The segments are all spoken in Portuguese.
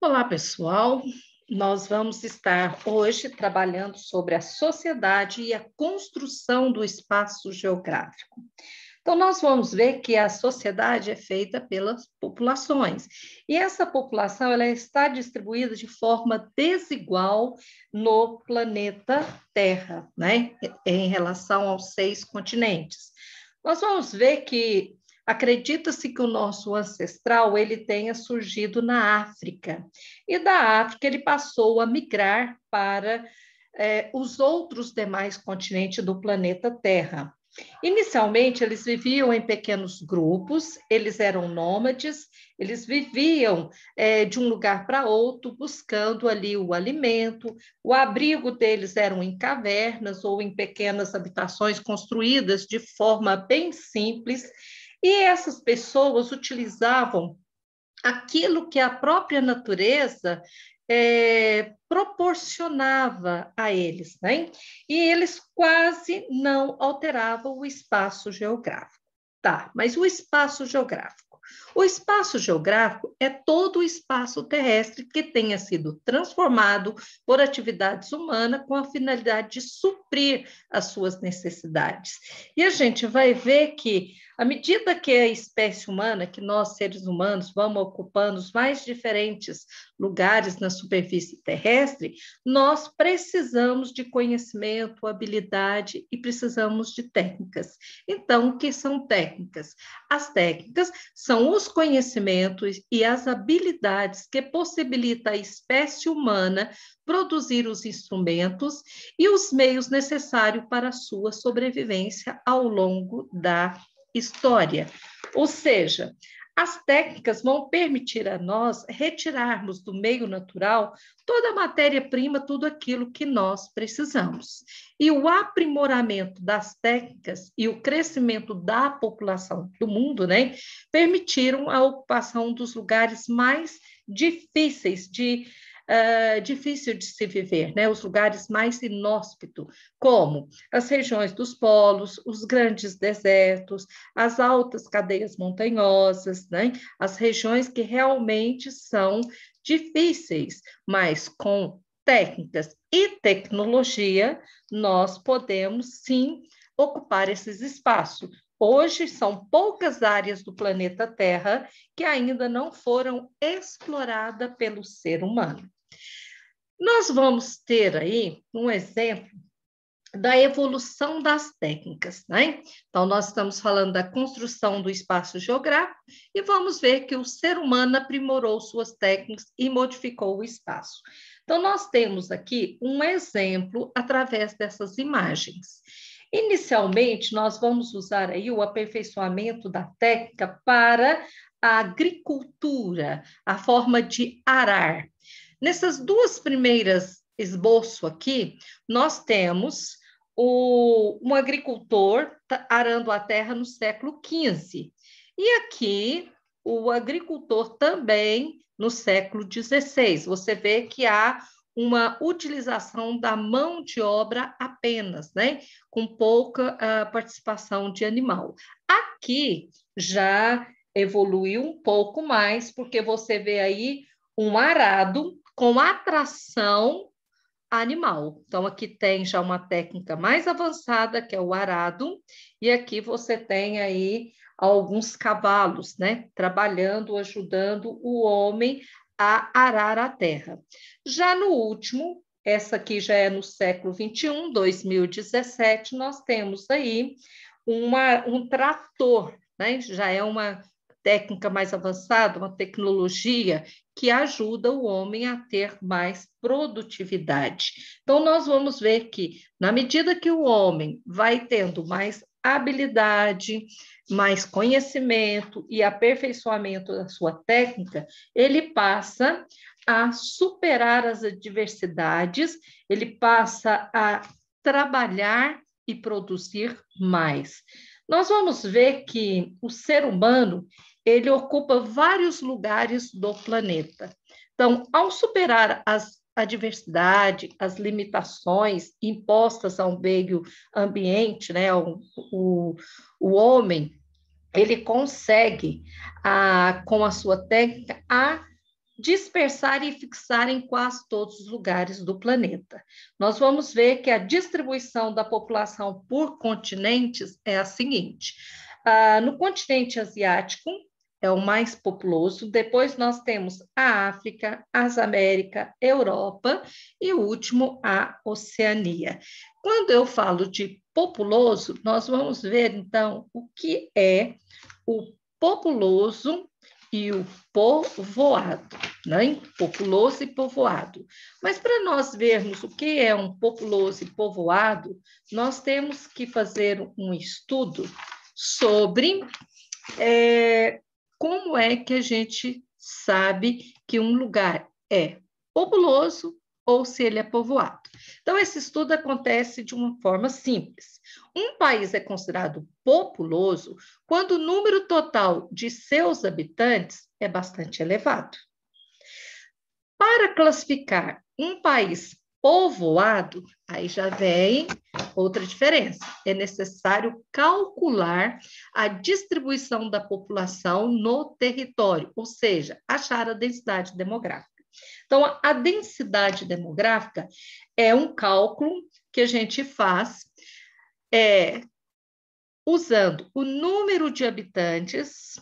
Olá, pessoal. Nós vamos estar hoje trabalhando sobre a sociedade e a construção do espaço geográfico. Então, nós vamos ver que a sociedade é feita pelas populações, e essa população ela está distribuída de forma desigual no planeta Terra, né? Em relação aos 6 continentes. Nós vamos ver que acredita-se que o nosso ancestral ele tenha surgido na África, e da África ele passou a migrar para os outros demais continentes do planeta Terra. Inicialmente, eles viviam em pequenos grupos, eles eram nômades, eles viviam de um lugar para outro, buscando ali o alimento, o abrigo deles eram em cavernas ou em pequenas habitações construídas de forma bem simples, e essas pessoas utilizavam aquilo que a própria natureza proporcionava a eles, né? E eles quase não alteravam o espaço geográfico. Tá, mas o espaço geográfico? O espaço geográfico é todo o espaço terrestre que tenha sido transformado por atividades humanas com a finalidade de suprir as suas necessidades. E a gente vai ver que, à medida que a espécie humana, que nós seres humanos, vamos ocupando os mais diferentes lugares na superfície terrestre, nós precisamos de conhecimento, habilidade e precisamos de técnicas. Então, o que são técnicas? As técnicas são os conhecimentos e as habilidades que possibilitam a espécie humana produzir os instrumentos e os meios necessários para a sua sobrevivência ao longo da história. Ou seja, as técnicas vão permitir a nós retirarmos do meio natural toda a matéria-prima, tudo aquilo que nós precisamos. E o aprimoramento das técnicas e o crescimento da população do mundo, né, permitiram a ocupação dos lugares mais difíceis difícil de se viver, né? Os lugares mais inóspitos, como as regiões dos polos, os grandes desertos, as altas cadeias montanhosas, né? As regiões que realmente são difíceis, mas com técnicas e tecnologia, nós podemos sim ocupar esses espaços. Hoje são poucas áreas do planeta Terra que ainda não foram exploradas pelo ser humano. Nós vamos ter aí um exemplo da evolução das técnicas, né? Então, nós estamos falando da construção do espaço geográfico e vamos ver que o ser humano aprimorou suas técnicas e modificou o espaço. Então, nós temos aqui um exemplo através dessas imagens. Inicialmente, nós vamos usar aí o aperfeiçoamento da técnica para a agricultura, a forma de arar. Nessas duas primeiras esboço aqui, nós temos um agricultor arando a terra no século XV. E aqui, o agricultor também no século XVI. Você vê que há uma utilização da mão de obra apenas, né? Com pouca participação de animal. Aqui já evoluiu um pouco mais, porque você vê aí um arado com atração animal. Então, aqui tem já uma técnica mais avançada, que é o arado, e aqui você tem aí alguns cavalos, né? Trabalhando, ajudando o homem a arar a terra. Já no último, essa aqui já é no século XXI, 2017, nós temos aí um trator, né? Já é uma técnica mais avançada, uma tecnologia que ajuda o homem a ter mais produtividade. Então, nós vamos ver que, na medida que o homem vai tendo mais habilidade, mais conhecimento e aperfeiçoamento da sua técnica, ele passa a superar as adversidades, ele passa a trabalhar e produzir mais. Nós vamos ver que o ser humano ele ocupa vários lugares do planeta. Então, ao superar as adversidade, as limitações impostas ao meio ambiente, né, o homem, ele consegue, com a sua técnica, dispersar e fixar em quase todos os lugares do planeta. Nós vamos ver que a distribuição da população por continentes é a seguinte: no continente asiático, é o mais populoso, depois nós temos a África, as Américas, Europa e o último, a Oceania. Quando eu falo de populoso, nós vamos ver, então, o que é o populoso e o povoado, né? Populoso e povoado. Mas para nós vermos o que é um populoso e povoado, nós temos que fazer um estudo sobre como é que a gente sabe que um lugar é populoso ou se ele é povoado. Então, esse estudo acontece de uma forma simples. Um país é considerado populoso quando o número total de seus habitantes é bastante elevado. Para classificar um país povoado, aí já vem outra diferença. É necessário calcular a distribuição da população no território, ou seja, achar a densidade demográfica. Então, a densidade demográfica é um cálculo que a gente faz usando o número de habitantes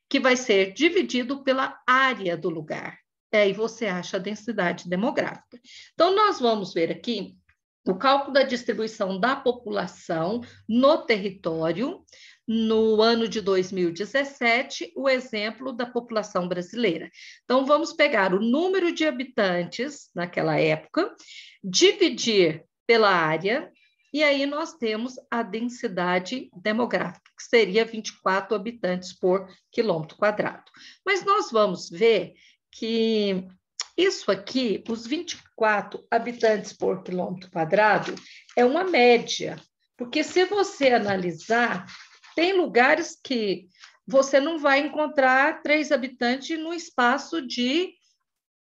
que vai ser dividido pela área do lugar. Aí você acha a densidade demográfica. Então, nós vamos ver aqui o cálculo da distribuição da população no território no ano de 2017, o exemplo da população brasileira. Então, vamos pegar o número de habitantes naquela época, dividir pela área, e aí nós temos a densidade demográfica, que seria 24 habitantes por quilômetro quadrado. Mas nós vamos ver que isso aqui, os 24 habitantes por quilômetro quadrado, é uma média, porque se você analisar, tem lugares que você não vai encontrar 3 habitantes no espaço de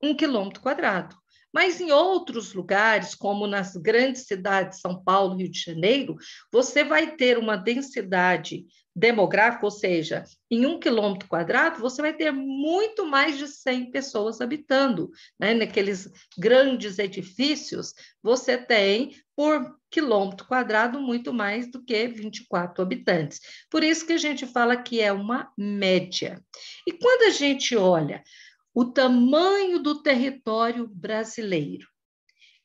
1 quilômetro quadrado. Mas em outros lugares, como nas grandes cidades, São Paulo, Rio de Janeiro, você vai ter uma densidade demográfica, ou seja, em 1 quilômetro quadrado, você vai ter muito mais de 100 pessoas habitando, né? Naqueles grandes edifícios, você tem, por quilômetro quadrado, muito mais do que 24 habitantes. Por isso que a gente fala que é uma média. E quando a gente olha o tamanho do território brasileiro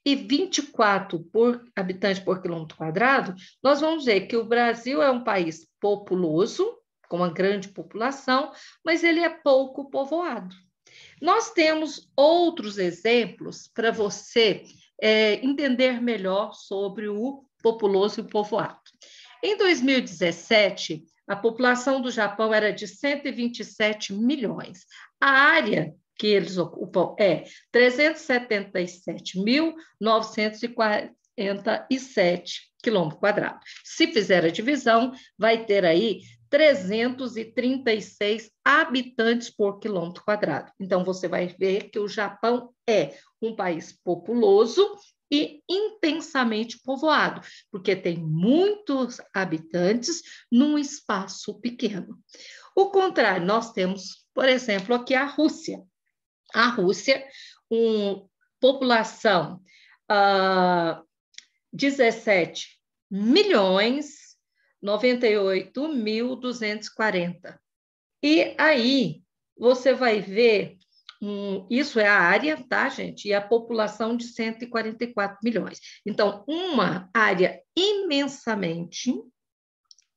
e 24 por habitante por quilômetro quadrado, nós vamos ver que o Brasil é um país populoso, com uma grande população, mas ele é pouco povoado. Nós temos outros exemplos para você entender melhor sobre o populoso e o povoado. Em 2017, a população do Japão era de 127 milhões. A área que eles ocupam é 377.947 quilômetros quadrados. Se fizer a divisão, vai ter aí 336 habitantes por quilômetro quadrado. Então, você vai ver que o Japão é um país populoso e intensamente povoado, porque tem muitos habitantes num espaço pequeno. O contrário, nós temos, por exemplo, aqui a Rússia. A Rússia, população 17 milhões 98.240. E aí você vai ver, isso é a área, tá, gente? E a população de 144 milhões. Então, uma área imensamente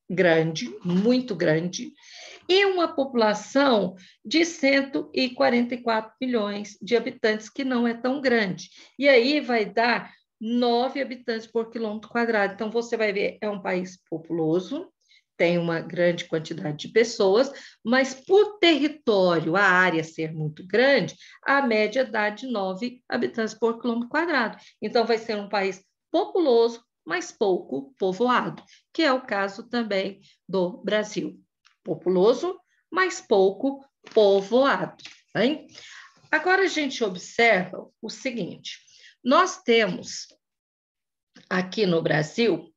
grande, muito grande, e uma população de 144 milhões de habitantes, que não é tão grande. E aí vai dar 9 habitantes por quilômetro quadrado. Então, você vai ver, é um país populoso, tem uma grande quantidade de pessoas, mas por território, a área ser muito grande, a média dá de 9 habitantes por quilômetro quadrado. Então, vai ser um país populoso, mas pouco povoado, que é o caso também do Brasil. Populoso, mas pouco povoado. Hein? Agora a gente observa o seguinte: nós temos aqui no Brasil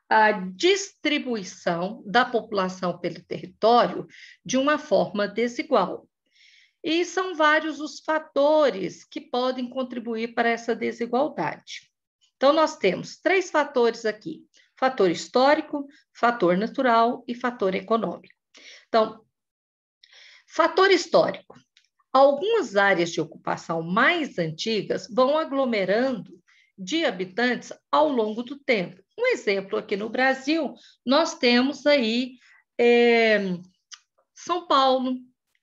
a distribuição da população pelo território de uma forma desigual. E são vários os fatores que podem contribuir para essa desigualdade. Então, nós temos 3 fatores aqui: fator histórico, fator natural e fator econômico. Então, fator histórico. Algumas áreas de ocupação mais antigas vão aglomerando de habitantes ao longo do tempo. Um exemplo aqui no Brasil, nós temos aí São Paulo,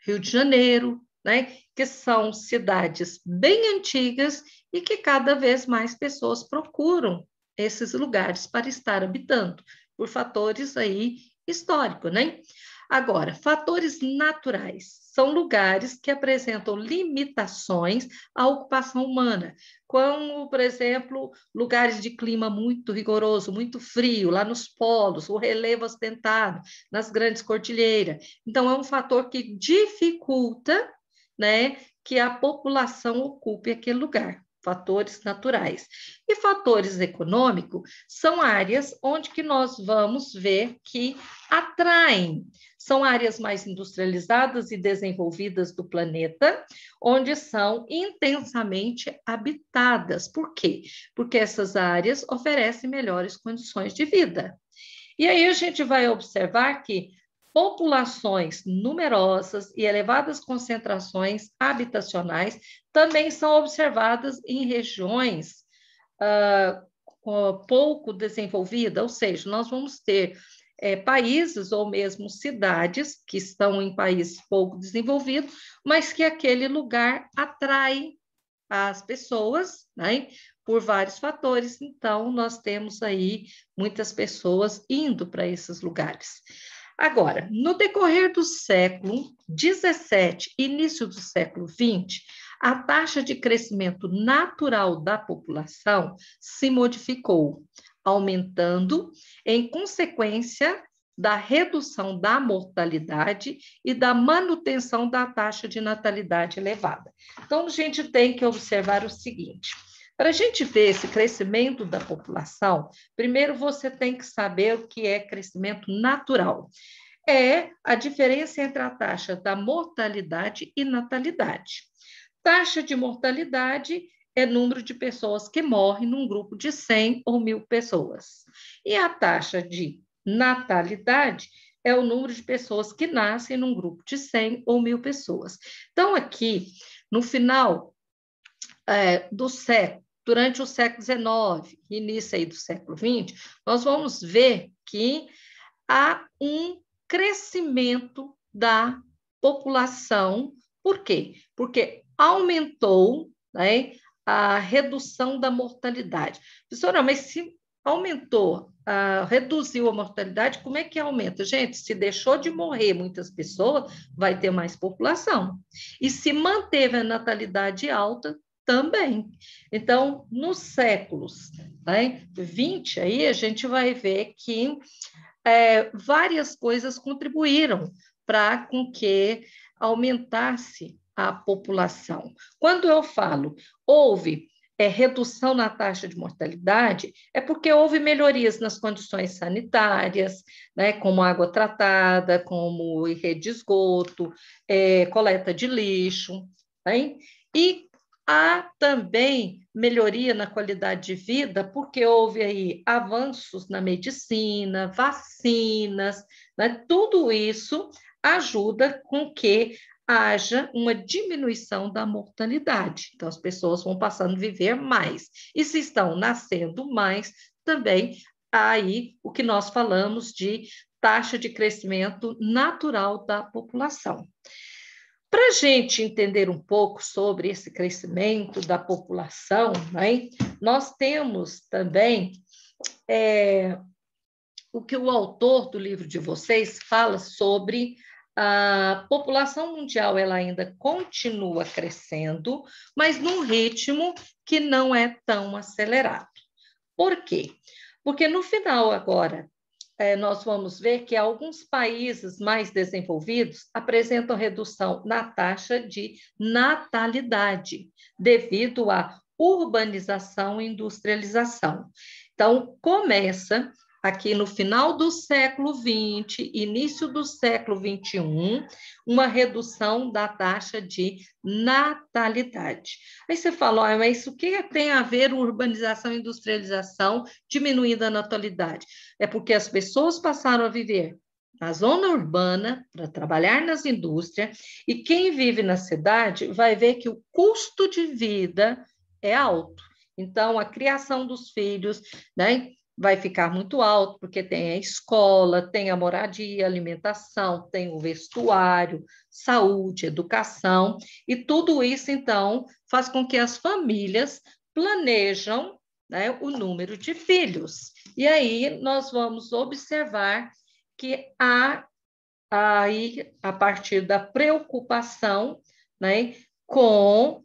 Rio de Janeiro, né, que são cidades bem antigas e que cada vez mais pessoas procuram esses lugares para estar habitando, por fatores aí históricos, né? Agora, fatores naturais são lugares que apresentam limitações à ocupação humana, como, por exemplo, lugares de clima muito rigoroso, muito frio, lá nos polos, o relevo ostentado, nas grandes cordilheiras. Então, é um fator que dificulta, né, que a população ocupe aquele lugar. Fatores naturais. E fatores econômicos são áreas onde que nós vamos ver que atraem. São áreas mais industrializadas e desenvolvidas do planeta, onde são intensamente habitadas. Por quê? Porque essas áreas oferecem melhores condições de vida. E aí a gente vai observar que populações numerosas e elevadas concentrações habitacionais também são observadas em regiões pouco desenvolvidas, ou seja, nós vamos ter países ou mesmo cidades que estão em países pouco desenvolvidos, mas que aquele lugar atrai as pessoas, né, por vários fatores. Então, nós temos aí muitas pessoas indo para esses lugares. Agora, no decorrer do século XVII, início do século XX, a taxa de crescimento natural da população se modificou, aumentando em consequência da redução da mortalidade e da manutenção da taxa de natalidade elevada. Então, a gente tem que observar o seguinte: para a gente ver esse crescimento da população, primeiro você tem que saber o que é crescimento natural. É a diferença entre a taxa da mortalidade e natalidade. Taxa de mortalidade é número de pessoas que morrem num grupo de 100 ou 1.000 pessoas. E a taxa de natalidade é o número de pessoas que nascem num grupo de 100 ou 1.000 pessoas. Então, aqui, no final do século, durante o século XIX, início aí do século XX, nós vamos ver que há um crescimento da população. Por quê? Porque aumentou, né, a redução da mortalidade. Professora, mas se aumentou, reduziu a mortalidade, como é que aumenta? Gente, se deixou de morrer muitas pessoas, vai ter mais população. E se manteve a natalidade alta, também. Então, nos séculos, né, 20, aí a gente vai ver que várias coisas contribuíram para com que aumentasse a população. Quando eu falo houve redução na taxa de mortalidade, é porque houve melhorias nas condições sanitárias, né, como água tratada, como rede de esgoto, coleta de lixo, né? E há também melhoria na qualidade de vida, porque houve aí avanços na medicina, vacinas, né? Tudo isso ajuda com que haja uma diminuição da mortalidade. Então, as pessoas vão passando a viver mais. E se estão nascendo mais, também há aí o que nós falamos de taxa de crescimento natural da população. Para a gente entender um pouco sobre esse crescimento da população, né, nós temos também o que o autor do livro de vocês fala sobre a população mundial. Ela ainda continua crescendo, mas num ritmo que não é tão acelerado. Por quê? Porque no final agora, nós vamos ver que alguns países mais desenvolvidos apresentam redução na taxa de natalidade, devido à urbanização e industrialização. Então, começa aqui no final do século XX, início do século XXI, uma redução da taxa de natalidade. Aí você falou, mas o que tem a ver urbanização e industrialização diminuindo a natalidade? É porque as pessoas passaram a viver na zona urbana para trabalhar nas indústrias, e quem vive na cidade vai ver que o custo de vida é alto. Então, a criação dos filhos, né, vai ficar muito alto, porque tem a escola, tem a moradia, alimentação, tem o vestuário, saúde, educação, e tudo isso, então, faz com que as famílias planejam, né, o número de filhos. E aí nós vamos observar que há aí, a partir da preocupação, né, com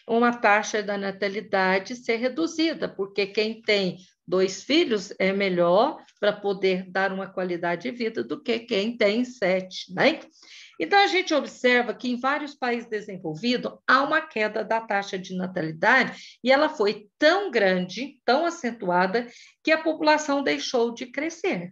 uma taxa da natalidade ser reduzida, porque quem tem 2 filhos é melhor para poder dar uma qualidade de vida do que quem tem 7, né? Então, a gente observa que em vários países desenvolvidos há uma queda da taxa de natalidade e ela foi tão grande, tão acentuada, que a população deixou de crescer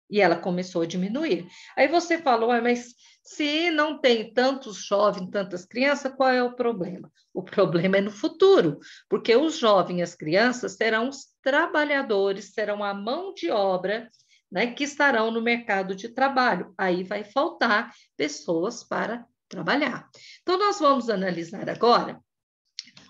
e ela começou a diminuir. Aí você falou, mas se não tem tantos jovens, tantas crianças, qual é o problema? O problema é no futuro, porque os jovens e as crianças serão os trabalhadores, serão a mão de obra, né, que estarão no mercado de trabalho. Aí vai faltar pessoas para trabalhar. Então, nós vamos analisar agora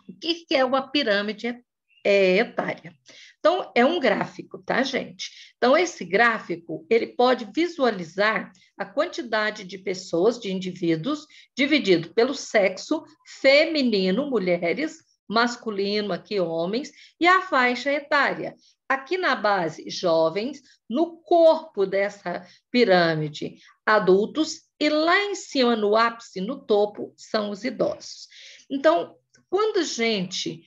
o que é uma pirâmide etária. Então, é um gráfico, tá, gente? Então, esse gráfico, ele pode visualizar a quantidade de pessoas, de indivíduos, dividido pelo sexo feminino, mulheres, masculino, aqui homens, e a faixa etária. Aqui na base, jovens, no corpo dessa pirâmide, adultos, e lá em cima, no ápice, no topo, são os idosos. Então, quando a gente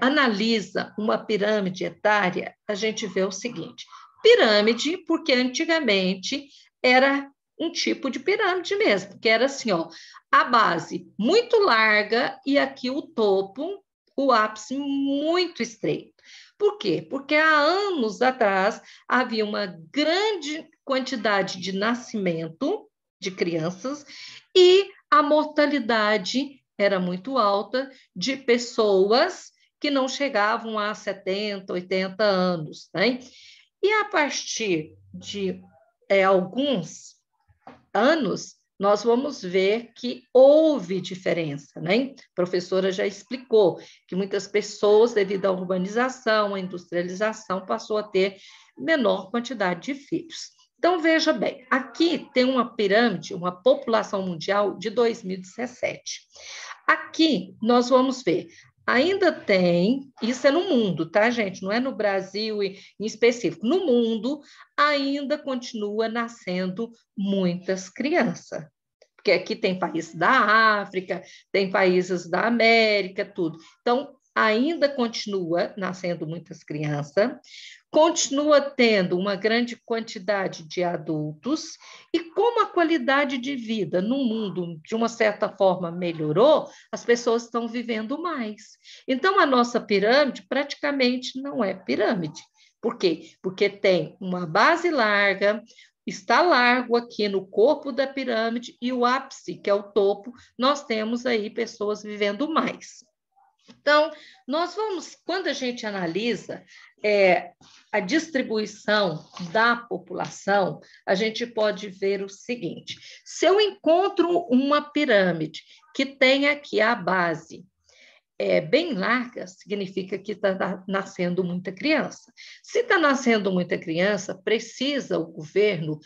analisa uma pirâmide etária, a gente vê o seguinte: pirâmide, porque antigamente era um tipo de pirâmide mesmo, que era assim, ó, a base muito larga e aqui o topo, o ápice muito estreito. Por quê? Porque há anos atrás havia uma grande quantidade de nascimento de crianças e a mortalidade era muito alta de pessoas que não chegavam a 70, 80 anos, né? E a partir de alguns anos, nós vamos ver que houve diferença, né? A professora já explicou que muitas pessoas, devido à urbanização, à industrialização, passou a ter menor quantidade de filhos. Então, veja bem, aqui tem uma pirâmide, uma população mundial de 2017. Aqui nós vamos ver, ainda tem, isso é no mundo, tá, gente? Não é no Brasil em específico. No mundo, ainda continua nascendo muitas crianças. Porque aqui tem países da África, tem países da América, tudo. Então, ainda continua nascendo muitas crianças, continua tendo uma grande quantidade de adultos, e como a qualidade de vida no mundo, de uma certa forma, melhorou, as pessoas estão vivendo mais. Então, a nossa pirâmide praticamente não é pirâmide. Por quê? Porque tem uma base larga, está largo aqui no corpo da pirâmide, e o ápice, que é o topo, nós temos aí pessoas vivendo mais. Então, nós vamos, quando a gente analisa a distribuição da população, a gente pode ver o seguinte: se eu encontro uma pirâmide que tem aqui a base bem larga, significa que está nascendo muita criança. Se está nascendo muita criança, precisa o governo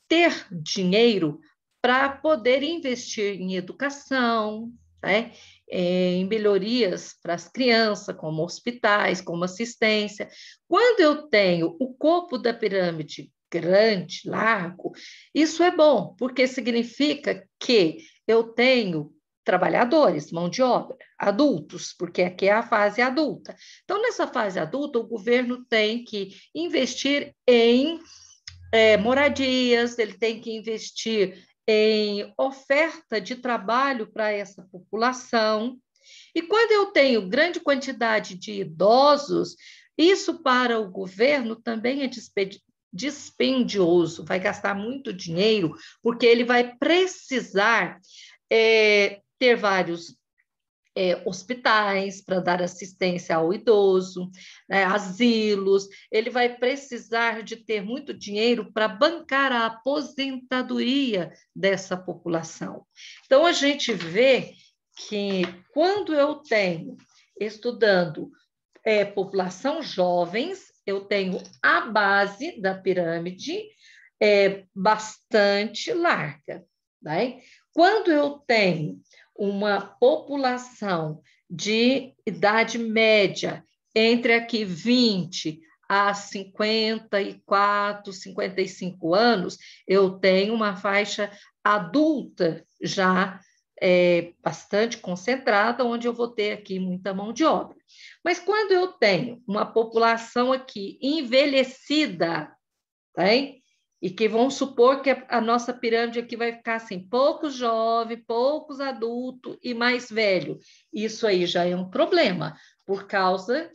ter dinheiro para poder investir em educação, né? Em melhorias para as crianças, como hospitais, como assistência. Quando eu tenho o corpo da pirâmide grande, largo, isso é bom, porque significa que eu tenho trabalhadores, mão de obra, adultos, porque aqui é a fase adulta. Então, nessa fase adulta, o governo tem que investir em moradias, ele tem que investir em oferta de trabalho para essa população. E quando eu tenho grande quantidade de idosos, Isso para o governo também é dispendioso, vai gastar muito dinheiro, porque ele vai precisar ter vários hospitais para dar assistência ao idoso, né, asilos, ele vai precisar de ter muito dinheiro para bancar a aposentadoria dessa população. Então, a gente vê que quando eu tenho estudando população jovens, eu tenho a base da pirâmide bastante larga. Né? Quando eu tenho uma população de idade média entre aqui 20 a 54, 55 anos, eu tenho uma faixa adulta já bastante concentrada, onde eu vou ter aqui muita mão de obra. Mas quando eu tenho uma população aqui envelhecida, tá? E que vamos supor que a nossa pirâmide aqui vai ficar assim, poucos jovens, poucos adultos e mais velho. Isso aí já é um problema, por causa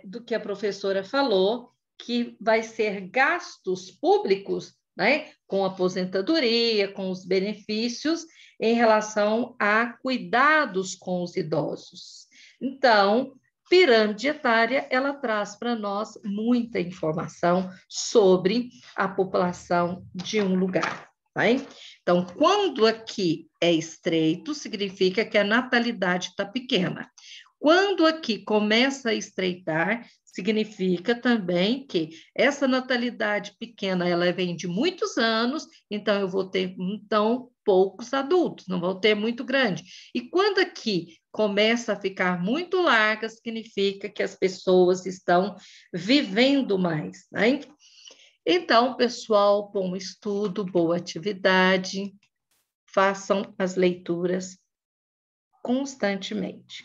do que a professora falou, que vai ser gastos públicos, né, com aposentadoria, com os benefícios em relação a cuidados com os idosos. Então, pirâmide etária, ela traz para nós muita informação sobre a população de um lugar. Tá? Então, quando aqui é estreito, significa que a natalidade está pequena. Quando aqui começa a estreitar, significa também que essa natalidade pequena, ela vem de muitos anos, então eu vou ter, então, poucos adultos, não vou ter muito grande. E quando aqui começa a ficar muito larga, significa que as pessoas estão vivendo mais, né? Então, pessoal, bom estudo, boa atividade, façam as leituras constantemente.